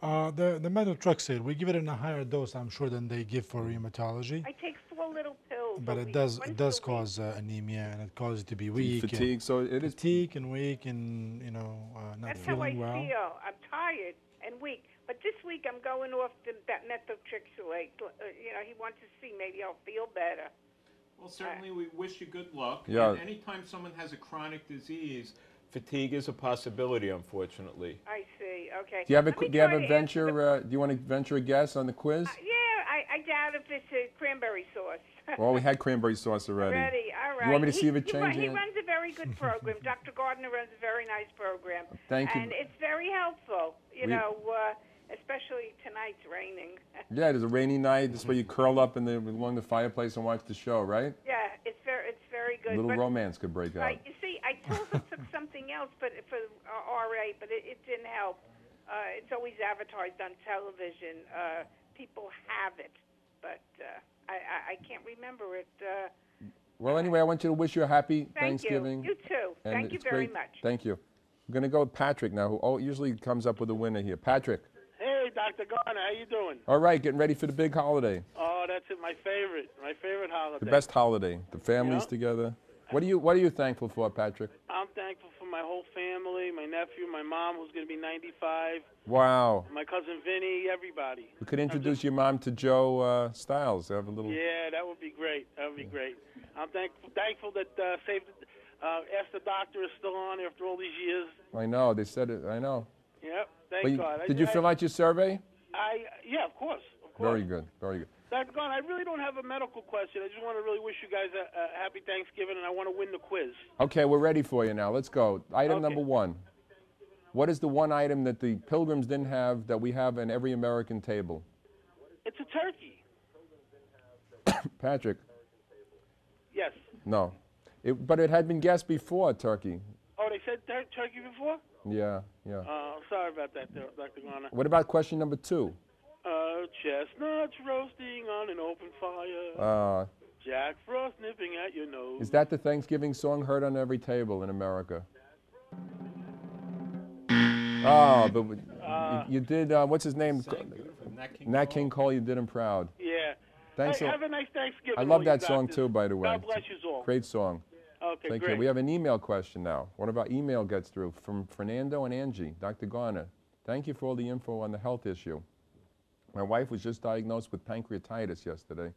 The methotrexate, we give it in a higher dose, I'm sure, than they give for rheumatoology. I take 4 little pills. But it does cause anemia, and it causes you to be weak. Fatigue, and so it is fatigue and weak, and not That's how I feeling well. feel. I'm tired and weak. But this week I'm going off that methotrexate. He wants to see maybe I'll feel better. Well, certainly we wish you good luck. Yeah. And anytime someone has a chronic disease, fatigue is a possibility, unfortunately. I see. Okay. Do you have a Let me do you have try a to venture? Do you want to venture a guess on the quiz? I doubt if it's a cranberry sauce. Well, we had cranberry sauce already. All right. You want me to see if it He changes? runs a very good program. Dr. Gardner runs a very nice program. Thank you. And it's very helpful, especially tonight's raining. Yeah, there's a rainy night. This way you curl up along the fireplace and watch the show, right? Yeah, it's very good. A little But, romance could break out. You see, I took something else, but for RA, but it didn't help. It's always advertised on television. people have it, but I can't remember it. Well, anyway, I want you to wish you a happy Thank Thanksgiving. you. You too. And Thank you it's very great. much. Thank you. I'm going to go with Patrick now, who usually comes up with a winner here. Patrick. Hey, Dr. Garner, how you doing? All right, getting ready for the big holiday. Oh, that's it. My favorite holiday. The best holiday. The families Yeah. together. What are you thankful for, Patrick? I'm thankful for my whole family, my nephew, my mom, who's going to be 95, Wow. my cousin Vinny, everybody. We could introduce your mom to Joe Stiles. Have a little. Yeah, that would be great. That would be great. I'm thankful that Ask the Doctor is still on after all these years. I know. They said it. I know. Yep, thank But God. Did you fill out your survey? Yeah, of course. Very good. Very good. Dr. Garner, I really don't have a medical question. I just want to really wish you guys a happy Thanksgiving, and I want to win the quiz. Okay, we're ready for you now. Let's go. Item Okay. number 1. What is the one item that the Pilgrims didn't have that we have in every American table? It's a turkey. Patrick. Yes. No. But it had been guessed before, turkey. Oh, they said turkey before? Yeah, yeah. Sorry about that, Dr. Garner. What about question number 2? Chestnuts roasting on an open fire. Jack Frost nipping at your nose. Is that the Thanksgiving song heard on every table in America? Oh, but you did, what's his name? Nat King Cole, you did him proud. Yeah. Thanks. Hey, have a nice Thanksgiving. I love all that you song doctors. too, by the way. God bless you all. Great song. Okay, Thank great. you. We have an email question now. One of our email gets through from Fernando and Angie. Dr. Garner, thank you for all the info on the health issue. My wife was just diagnosed with pancreatitis yesterday.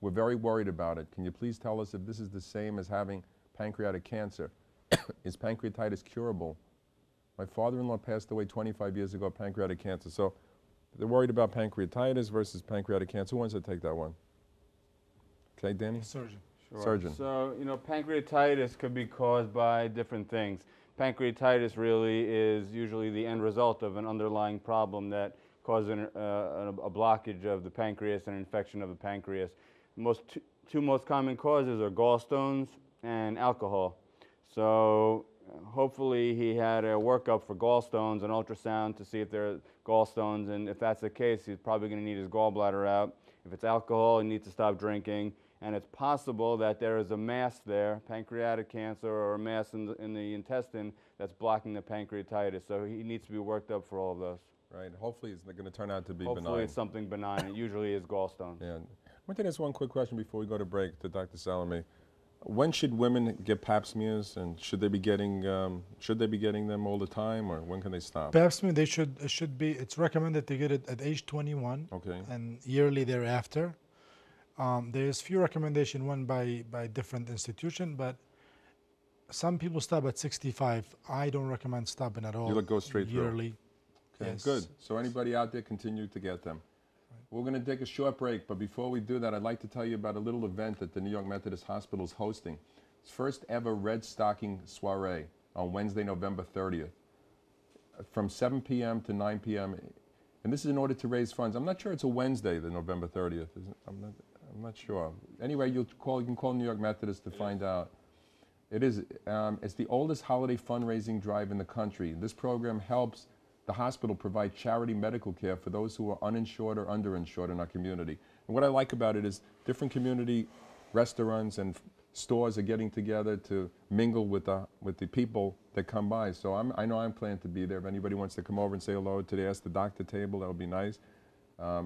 We're very worried about it. Can you please tell us if this is the same as having pancreatic cancer? Is pancreatitis curable? My father-in-law passed away 25 years ago of pancreatic cancer. So they're worried about pancreatitis versus pancreatic cancer. Who wants to take that one? Okay, Danny? Surgeon. Sure. Surgeon. So, pancreatitis could be caused by different things. Pancreatitis really is usually the end result of an underlying problem that causes a blockage of the pancreas and an infection of the pancreas. Two most common causes are gallstones and alcohol. So hopefully he had a workup for gallstones, an ultrasound to see if there are gallstones, and if that's the case, he's probably going to need his gallbladder out. If it's alcohol, he needs to stop drinking. And it's possible that there is a mass there, pancreatic cancer or a mass in the intestine that's blocking the pancreatitis. So he needs to be worked up for all of those. Right. Hopefully it's going to turn out to be Hopefully benign. it's something benign. It usually is gallstones. Yeah. I want to ask one quick question before we go to break to Dr. Salome. When should women get pap smears, and should they be getting them all the time, or when can they stop? Pap smear, it's recommended to get it at age 21 and yearly thereafter. There's few recommendation, one by different institution, but some people stop at 65. I don't recommend stopping at all. You go straight yearly. through. Okay, Yes. good. So anybody out there, continue to get them. We're going to take a short break, but before we do that, I'd like to tell you about a little event that the New York Methodist Hospital is hosting. It's first ever Red Stocking Soiree on Wednesday, November 30th, from 7 p.m. to 9 p.m. And this is in order to raise funds. I'm not sure it's a Wednesday, the November 30th. I'm not sure. Anyway, you can call New York Methodist to find out. It is. It's the oldest holiday fundraising drive in the country. This program helps the hospital provide charity medical care for those who are uninsured or underinsured in our community. And what I like about it is different community restaurants and stores are getting together to mingle with the people that come by. So I know I'm planning to be there. If anybody wants to come over and say hello to the Ask the Doctor table, that would be nice.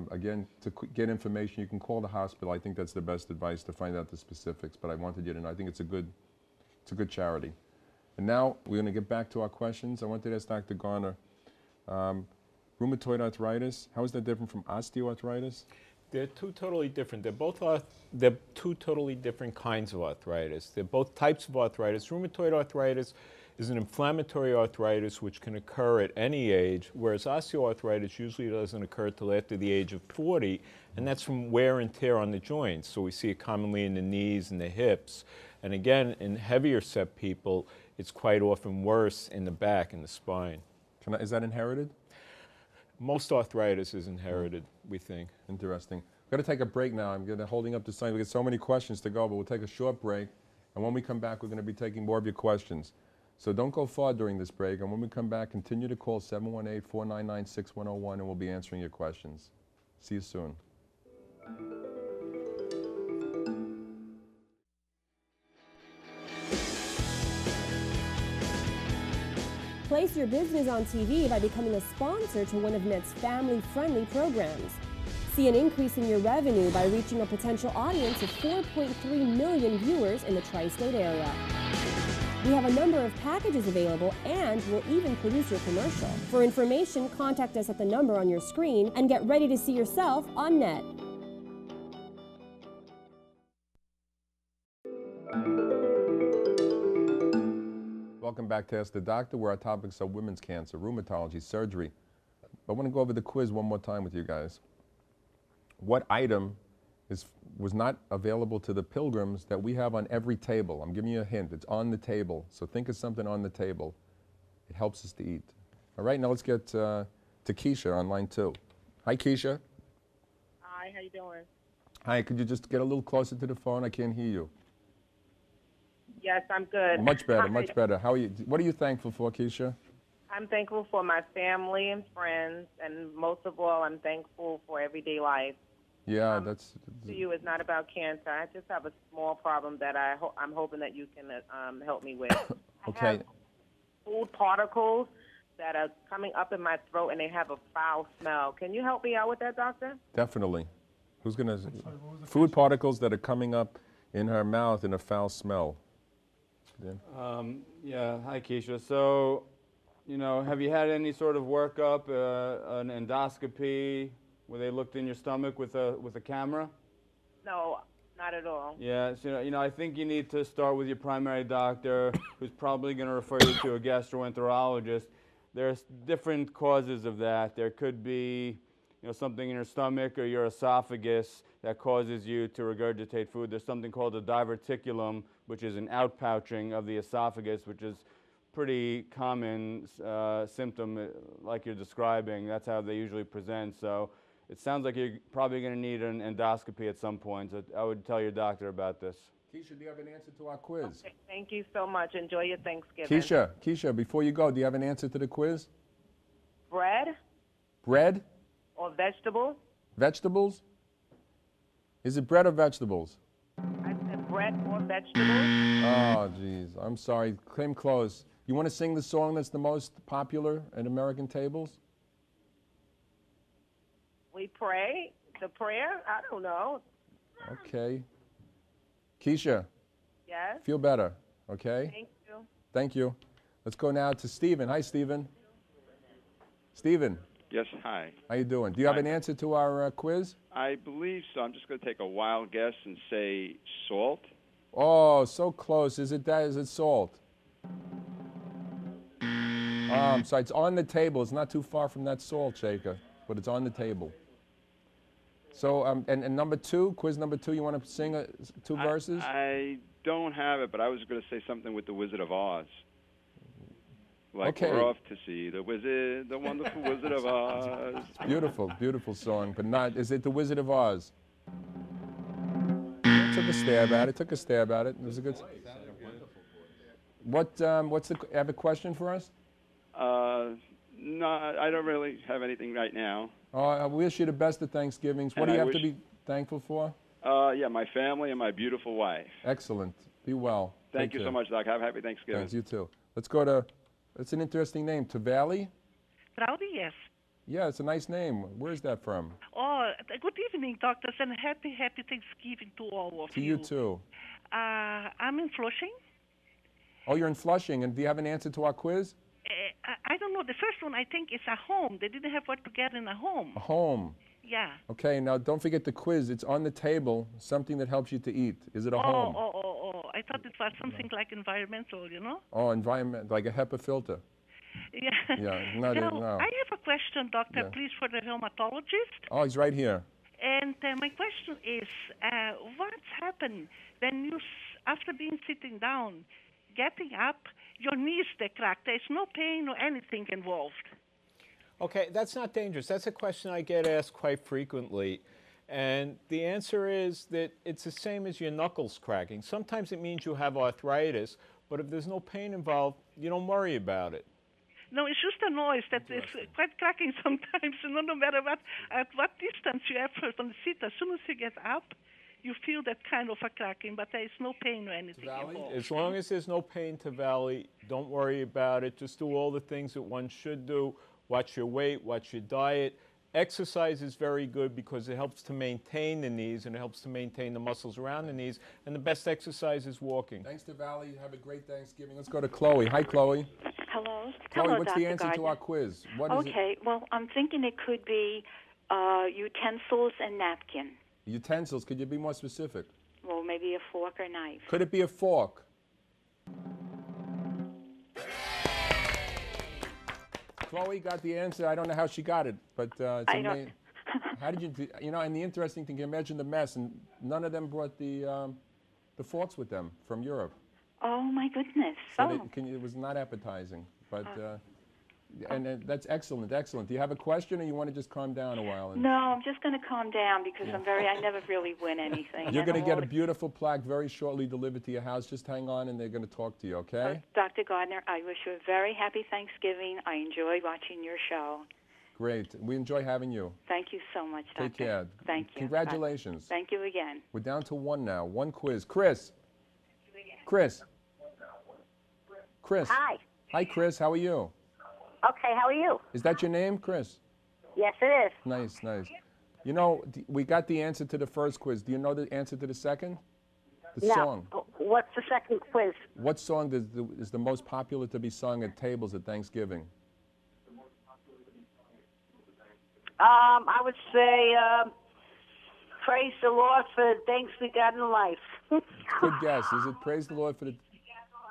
Again, to get information, you can call the hospital. I think that's the best advice to find out the specifics. But I wanted you to know. I think it's a good charity. And now we're going to get back to our questions. I wanted to ask Dr. Garner. Rheumatoid arthritis, how is that different from osteoarthritis? They're two totally different. They're two totally different kinds of arthritis. They're both types of arthritis. Rheumatoid arthritis is an inflammatory arthritis which can occur at any age, whereas osteoarthritis usually doesn't occur till after the age of 40, and that's from wear and tear on the joints. So we see it commonly in the knees and the hips. And again, in heavier set people, it's quite often worse in the back and the spine. Is that inherited? Most arthritis is inherited, we think. Interesting. We've got to take a break now. I'm holding up the sign. We got so many questions to go, but we'll take a short break. And when we come back, we're going to be taking more of your questions. So don't go far during this break. And when we come back, continue to call 718-499-6101, and we'll be answering your questions. See you soon. Place your business on TV by becoming a sponsor to one of NET's family-friendly programs. See an increase in your revenue by reaching a potential audience of 4.3 million viewers in the tri-state area. We have a number of packages available and will even produce your commercial. For information, contact us at the number on your screen and get ready to see yourself on NET. Welcome back to Ask the Doctor, where our topics are women's cancer, rheumatology, surgery. I want to go over the quiz one more time with you guys. What item was not available to the pilgrims that we have on every table? I'm giving you a hint. It's on the table. So think of something on the table. It helps us to eat. All right, now let's get to Keisha on line 2. Hi, Keisha. Hi, how you doing? Hi, could you just get a little closer to the phone? I can't hear you. Yes, I'm good. Much better, Hi. much better. How are you? What are you thankful for, Keisha? I'm thankful for my family and friends, and most of all, I'm thankful for everyday life. Yeah, that's... To you, it's not about cancer. I just have a small problem that I'm hoping that you can help me with. Okay. I have food particles that are coming up in my throat, and they have a foul smell. Can you help me out with that, doctor? Definitely. Who's going to... Food particles that are coming up in her mouth in a foul smell. Yeah, hi Keisha. So, you know, have you had any sort of workup, an endoscopy, where they looked in your stomach with a camera? No, not at all. Yeah, so, you know, I think you need to start with your primary doctor, who's probably going to refer you to a gastroenterologist. There's different causes of that. There could be, you know, something in your stomach or your esophagus that causes you to regurgitate food. There's something called a diverticulum, which is an outpouching of the esophagus, which is pretty common symptom like you're describing. That's how they usually present. So it sounds like you're probably going to need an endoscopy at some point. So I would tell your doctor about this. Keisha, do you have an answer to our quiz? Okay, thank you so much. Enjoy your Thanksgiving. Keisha, before you go, do you have an answer to the quiz? Bread Bread? or vegetable? Vegetables? Is it bread or vegetables? I said bread or vegetables. Oh, jeez. I'm sorry. Came close. You want to sing the song that's the most popular at American tables? We pray. The prayer? I don't know. Okay. Keisha, Yes? feel better, okay? Thank you. Thank you. Let's go now to Stephen. Hi, Stephen. Stephen. Yes, hi. How you doing? Do you have Hi. an answer to our quiz? I believe so. I'm just going to take a wild guess and say salt. Oh, so close. Is it that? Is it salt? So it's on the table. It's not too far from that salt shaker, but it's on the table. So, and number 2, quiz number 2, you want to sing 2 verses? I don't have it, but I was going to say something with the Wizard of Oz. Like, Okay. we're off to see the wizard, the wonderful Wizard of Oz. Beautiful, beautiful song, but not, is it the Wizard of Oz? Took a stab at it, It was a good... What's the, have a question for us? No, I don't really have anything right now. Oh, I wish you the best of Thanksgivings. What And do you I have to wish- be thankful for? Yeah, my family and my beautiful wife. Excellent. Be well. Thank Take you so care. much, Doc. Have a happy Thanksgiving. Thanks, you too. Let's go to, it's an interesting name, Tavali? Rowdy, yes. Yeah, it's a nice name. Where's that from? Oh, good evening, doctors, and happy Thanksgiving to all of To you too. I'm in Flushing. Oh, you're in Flushing, and do you have an answer to our quiz? I don't know. The first one, I think, is a home. They didn't have what to get in a home. A home. Yeah. Okay, now don't forget the quiz. It's on the table, something that helps you to eat. Is it a home? Oh. I thought it was something like environmental, you know? Oh, environment, like a HEPA filter. Yeah. Yeah, no. I have a question, doctor, Yeah. please, for the rheumatologist. Oh, he's right here. And my question is, what's happened when you, after being sitting down, getting up, your knees, they crack. There's no pain or anything involved. Okay, that's not dangerous. That's a question I get asked quite frequently. And the answer is that it's the same as your knuckles cracking. Sometimes it means you have arthritis, but if there's no pain involved, you don't worry about it. No, it's just a noise that is quite cracking sometimes. No matter at what distance you have from the seat, as soon as you get up, you feel that kind of a cracking, but there is no pain or anything involved. As long as there's no pain to Valley, don't worry about it. Just do all the things that one should do. Watch your weight, watch your diet. Exercise is very good because it helps to maintain the knees and it helps to maintain the muscles around the knees. And the best exercise is walking. Thanks to Valley. Have a great Thanksgiving. Let's go to Chloe. Hi, Chloe. Hello. Chloe, Hello, what's Dr. the answer Gardner. to our quiz? What is Okay, well, I'm thinking it could be utensils and napkin. Utensils. Could you be more specific? Well, maybe a fork or knife. Could it be a fork? Chloe got the answer. I don't know how she got it, but it's amazing. How did you, and the interesting thing, you imagine the mess, and none of them brought the forks with them from Europe. Oh, my goodness. So it was not appetizing, but, and that's excellent, excellent. Do you have a question, or you want to just calm down a while? No, I'm just going to calm down because I never really win anything. You're going to get a beautiful plaque very shortly delivered to your house. Just hang on, and they're going to talk to you, okay? Dr. Gardner, I wish you a very happy Thanksgiving. I enjoy watching your show. Great. We enjoy having you. Thank you so much, Doctor. Take care. Thank you. Congratulations. Thank you again. We're down to one now. One quiz. Chris. Chris. Chris. Hi. Hi, Chris. How are you? Okay, how are you? Is that your name, Chris? Yes, it is. Nice, nice. You know, we got the answer to the first quiz. Do you know the answer to the second? The song. What's the second quiz? What song is the most popular to be sung at tables at Thanksgiving? I would say, praise the Lord for the things we got in life. Good guess. Is it praise the Lord for the...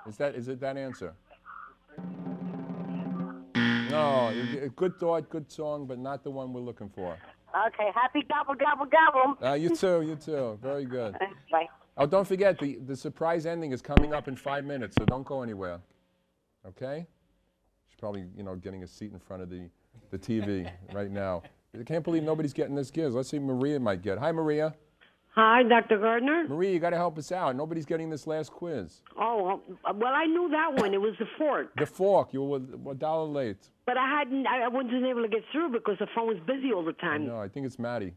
Is it that answer? No, good thought, good song, but not the one we're looking for. Okay, happy gobble, gobble, gobble. You too, you too. Very good. Bye. Oh, don't forget, the surprise ending is coming up in 5 minutes, so don't go anywhere. Okay? She's probably, getting a seat in front of the TV right now. I can't believe nobody's getting this quiz. Let's see, Maria might get. Hi, Maria. Hi, Dr. Gardner. Maria, you got to help us out. Nobody's getting this last quiz. Oh, well, I knew that one. It was the fork. The fork. You were $1 late. But I wasn't able to get through because the phone was busy all the time. No, I think it's Maddie.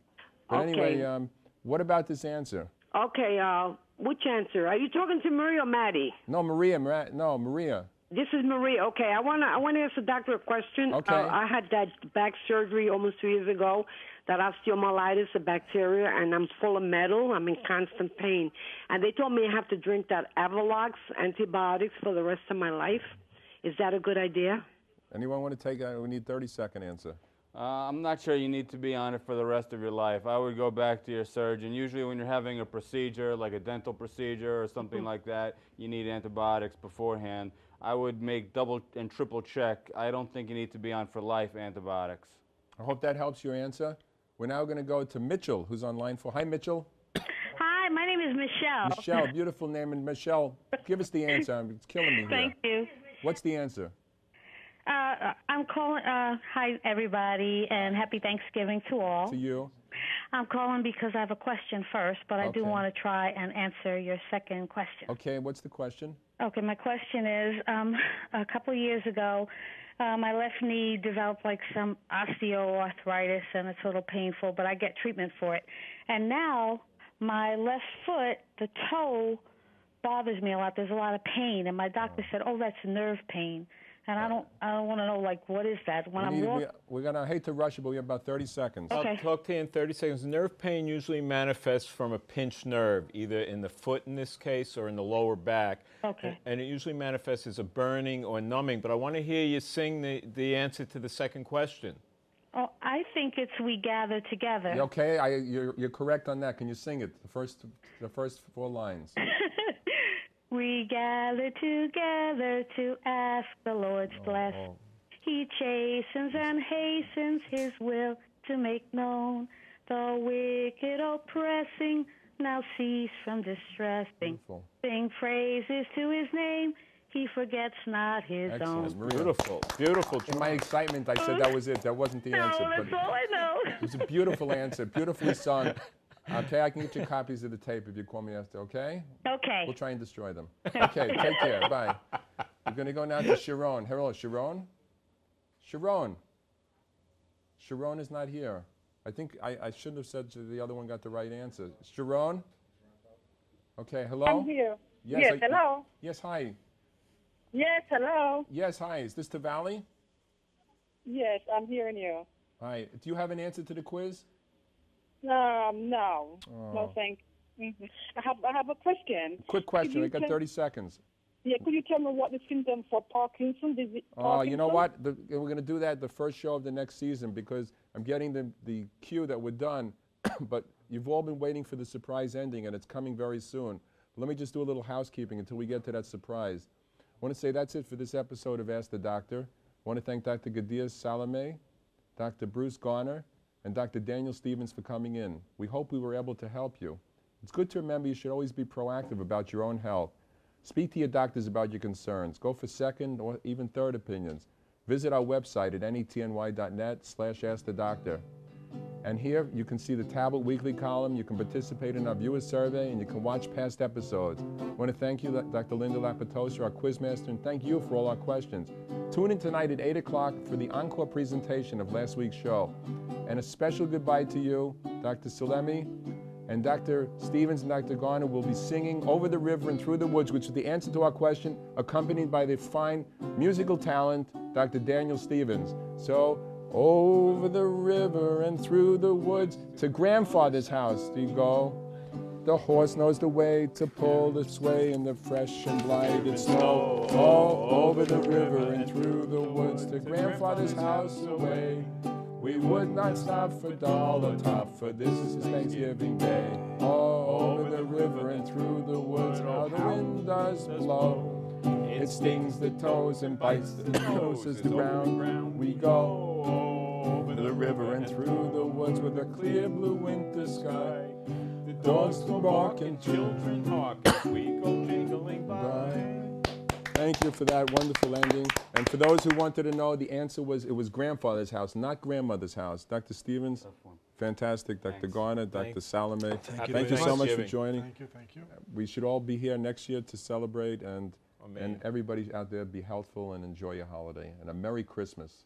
But Okay. anyway, what about this answer? Okay, which answer? Are you talking to Maria or Maddie? No, Maria. No, Maria. This is Maria. Okay, I want to ask the doctor a question. Okay. I had that back surgery almost 2 years ago, that osteomyelitis, a bacteria, and I'm full of metal. I'm in constant pain. And they told me I have to drink that Avalox antibiotics for the rest of my life. Is that a good idea? Anyone want to take that? We need 30-second answer. I'm not sure you need to be on it for the rest of your life. I would go back to your surgeon. Usually when you're having a procedure, like a dental procedure or something like that, you need antibiotics beforehand. I would make double and triple check. I don't think you need to be on for life antibiotics. I hope that helps your answer. We're now going to go to Mitchell, who's on line 4. Hi, Mitchell. Hi, my name is Michelle. Michelle, beautiful name. And Michelle, give us the answer. It's killing me here. Thank you. What's the answer? I'm calling. Hi, everybody, and happy Thanksgiving to all. To you. I'm calling because I have a question first, but I do Okay. want to try and answer your second question. Okay, what's the question? Okay, my question is, a couple of years ago, my left knee developed like some osteoarthritis, and it's a little painful, but I get treatment for it. And now my left foot, the toe, bothers me a lot. There's a lot of pain, and my doctor said, "Oh, that's nerve pain." And I don't want to know, like, what is that? When I'm walking. We're going to, I hate to rush you, but we have about 30 seconds. I'll talk to you in 30 seconds. Nerve pain usually manifests from a pinched nerve, either in the foot in this case or in the lower back. Okay. And it usually manifests as a burning or numbing. But I want to hear you sing the answer to the second question. Oh, I think it's We Gather Together. Okay, you're correct on that. Can you sing it? The first 4 lines. We gather together to ask the Lord's bless. He chastens and hastens his will to make known. The wicked oppressing now cease from distressing. Sing praises to his name. He forgets not his own. Beautiful, beautiful. In my excitement, I said that was it. That wasn't the answer. No, that's all I know. It was a beautiful answer, beautifully sung. Okay, I can get you copies of the tape if you call me after, okay? Okay. We'll try and destroy them. Okay, take care. Bye. We're going to go now to Sharon. Hello, Sharon? Sharon. Sharon is not here. I think I shouldn't have said the other one got the right answer. Sharon? Okay, hello? I'm here. Yes, hello. Yes, hi. Yes, hello. Yes, hi. Is this Tavali? Yes, I'm hearing you. Hi. Do you have an answer to the quiz? No. Oh. No, thank you. I have a question. Quick question. I got 30 seconds. Yeah, could you tell me what the symptoms for Parkinson's is? Oh, you know what? We're going to do that the first show of the next season because I'm getting the cue that we're done, but you've all been waiting for the surprise ending, and it's coming very soon. Let me just do a little housekeeping until we get to that surprise. I want to say that's it for this episode of Ask the Doctor. I want to thank Dr. Gadia Salome, Dr. Bruce Garner, and Dr. Daniel Stevens for coming in. We hope we were able to help you. It's good to remember you should always be proactive about your own health. Speak to your doctors about your concerns. Go for second or even third opinions. Visit our website at netny.net/askthedoctor. And here you can see the Tablet Weekly column. You can participate in our viewer survey, and you can watch past episodes. I want to thank you, Dr. Linda Lapatosa, our quizmaster, and thank you for all our questions. Tune in tonight at 8 o'clock for the encore presentation of last week's show. And a special goodbye to you, Dr. Salemi, and Dr. Stevens and Dr. Garner will be singing Over the River and Through the Woods, which is the answer to our question, accompanied by the fine musical talent, Dr. Daniel Stevens. So, over the river and through the woods, to grandfather's house do you go. The horse knows the way to pull the sway in the fresh and blighted snow. Oh, over the river and through the woods, to grandfather's house away. We would not stop for doll or top, for this is Thanksgiving Day. Oh, over the river and through the woods, how the wind does blow. It stings the toes and bites the nose as the ground we go. Over the river and through the woods with a clear blue winter sky. The dogs bark and children hark as we go jingling by. Thank you for that wonderful ending. And for those who wanted to know, the answer was it was grandfather's house, not grandmother's house. Dr. Stevens, fantastic. Dr. Garner, Dr. Salome, thank you so much for joining. Thank you. We should all be here next year to celebrate, and everybody out there be healthful and enjoy your holiday. And a Merry Christmas.